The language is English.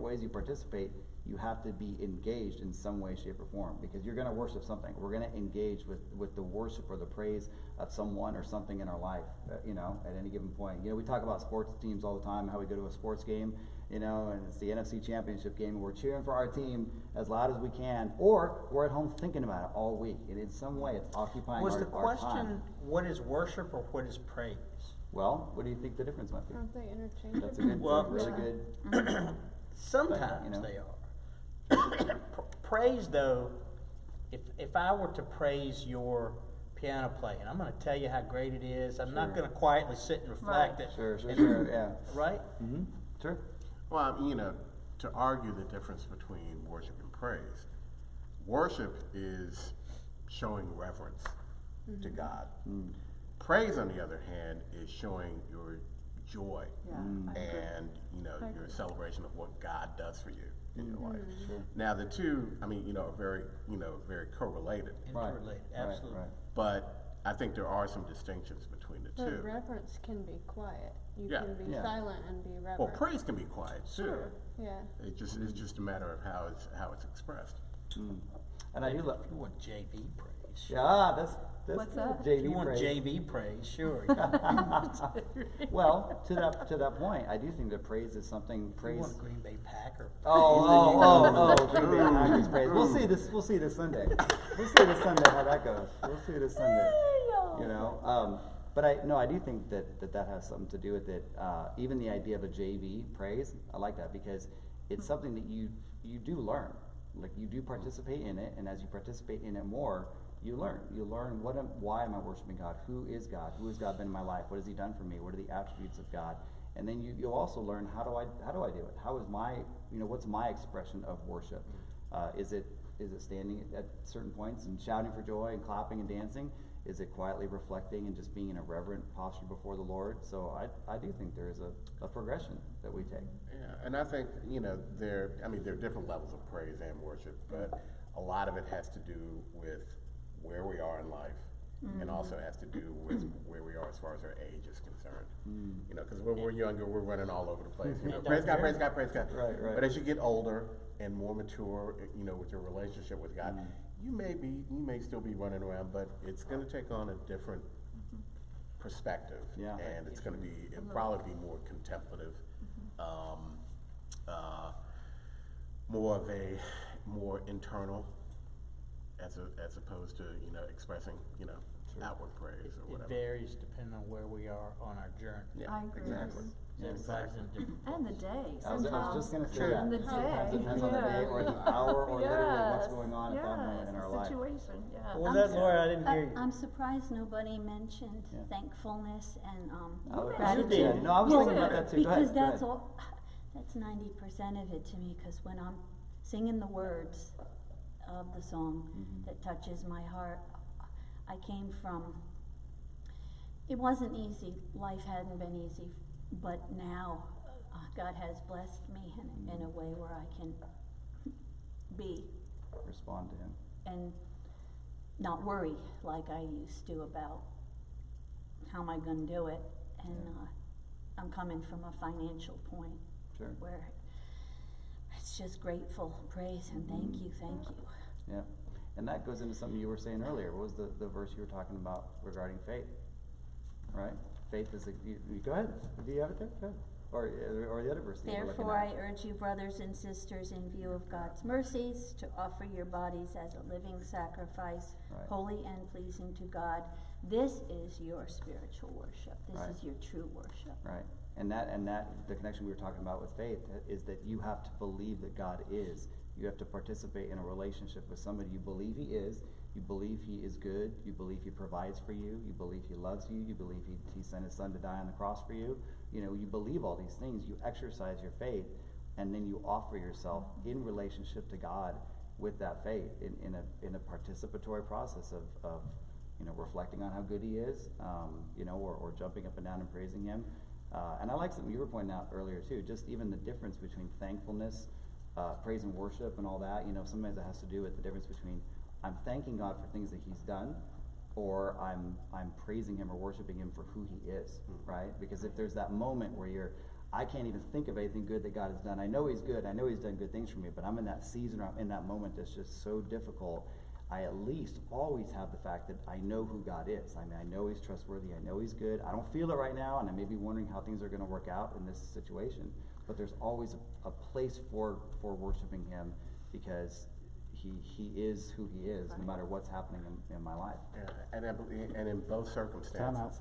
different ways you participate, you have to be engaged in some way, shape, or form, because you're going to worship something. We're going to engage with the worship or the praise of someone or something in our life, you know, at any given point. You know, we talk about sports teams all the time, how we go to a sports game, you know, and it's the NFC Championship game, and we're cheering for our team as loud as we can, or we're at home thinking about it all week, and in some way it's occupying Was our the time. question, what is worship or what is praise? Well, what do you think the difference might be? Aren't they interchangeable? That's a good, Well, really good. Sometimes you know. they are. Praise, though, if I were to praise your piano playing, I'm going to tell you how great it is. I'm not Sure. going to quietly sit and reflect it. Sure, and- yeah. Right? Mm-hmm. Sure. Well, you know, to argue the difference between worship and praise, worship is showing reverence to God. Praise, on the other hand, is showing your joy Yeah, I agree. and, you know, your celebration of what God does for you in your life. Sure. Now, the two, I mean, you know, are very, you know, very correlated. Interrelated, absolutely. Right. But I think there are some distinctions between the But two. reverence can be quiet. You Yeah. can be Yeah. silent and be reverent. Well, praise can be quiet too. Sure. Yeah. It's just a matter of how it's expressed. And I do love. If you want JV praise, sure. Yeah, that's What's that? JV If you want praise. JV praise, sure. Well, to that point, I do think that praise is something. If you Praise. want a Green Bay Packer. Oh, Green Bay Packers praise. We'll see this Sunday. We'll see this Sunday how that goes. We'll see this Sunday. You know, but I do think that has something to do with it. Even the idea of a JV praise, I like that because it's something that you do learn. Like you do participate in it, and as you participate in it more, you learn. You learn why am I worshiping God? Who is God? Who has God been in my life? What has He done for me? What are the attributes of God? And then you'll also learn how do I do it? How is my what's my expression of worship? Is it standing at certain points and shouting for joy and clapping and dancing? Is it quietly reflecting and just being in a reverent posture before the Lord? So I do think there is a progression that we take. Yeah, and I think, you know, there are different levels of praise and worship, but a lot of it has to do with where we are in life, and also has to do with where we are as far as our age is concerned. You know, because when we're younger, we're running all over the place. You know, praise God, praise God, praise God. Right. But as you get older and more mature, you know, with your relationship with God, you may still be running around, but it's going to take on a different perspective, Yeah. and it'll probably be more contemplative, more internal, as opposed to, you know, expressing, you know, outward praise or It whatever. varies depending on where we are on our journey. Yeah, I agree. exactly. Yeah, Everybody's in different And the places. day. I was just going to say Sure. that. And the Sometimes day. it depends on the day or the hour or literally what's going on at that moment Yes, in the our life. situation, yeah. What was that, Laura? I didn't hear you. I'm surprised nobody mentioned Yeah. thankfulness and Oh, gratitude. You did. No, I was Well, thinking about that too. Go ahead, because go that's ahead. all. That's 90% of it to me. Because when I'm singing the words of the song that touches my heart, I came from. It wasn't easy. Life hadn't been easy, but now God has blessed me in a way where I can be Respond to Him. and not worry like I used to about how am I going to do it. And I'm coming from a financial point Sure. where it's just grateful, praise, and thank you. Yeah. And that goes into something you were saying earlier. What was the verse you were talking about regarding faith? Right? Faith is you go ahead. Do you have it there? Go ahead. Or the other verse that you were looking Therefore, at. I urge you, brothers and sisters, in view of God's mercies, to offer your bodies as a living sacrifice, Right. holy and pleasing to God. This is your spiritual worship. This Right. is your true worship. Right. And that the connection we were talking about with faith is that you have to believe that God is. You have to participate in a relationship with somebody you believe He is. You believe He is good. You believe He provides for you. You believe He loves you. You believe He sent His Son to die on the cross for you. You know, you believe all these things. You exercise your faith, and then you offer yourself in relationship to God with that faith in a participatory process of you know, reflecting on how good He is, you know, or jumping up and down and praising Him. And I like something you were pointing out earlier too, just even the difference between thankfulness, praise and worship and all that. You know, sometimes it has to do with the difference between I'm thanking God for things that He's done, or I'm praising Him or worshiping Him for who He is, right? Because if there's that moment where I can't even think of anything good that God has done. I know He's good, I know He's done good things for me, but I'm in that season, or I'm in that moment that's just so difficult. I at least always have the fact that I know who God is. I mean, I know He's trustworthy, I know He's good. I don't feel it right now, and I may be wondering how things are gonna work out in this situation, but there's always a place for worshiping Him, because He is who He is, no matter what's happening in my life. Yeah, and in both circumstances,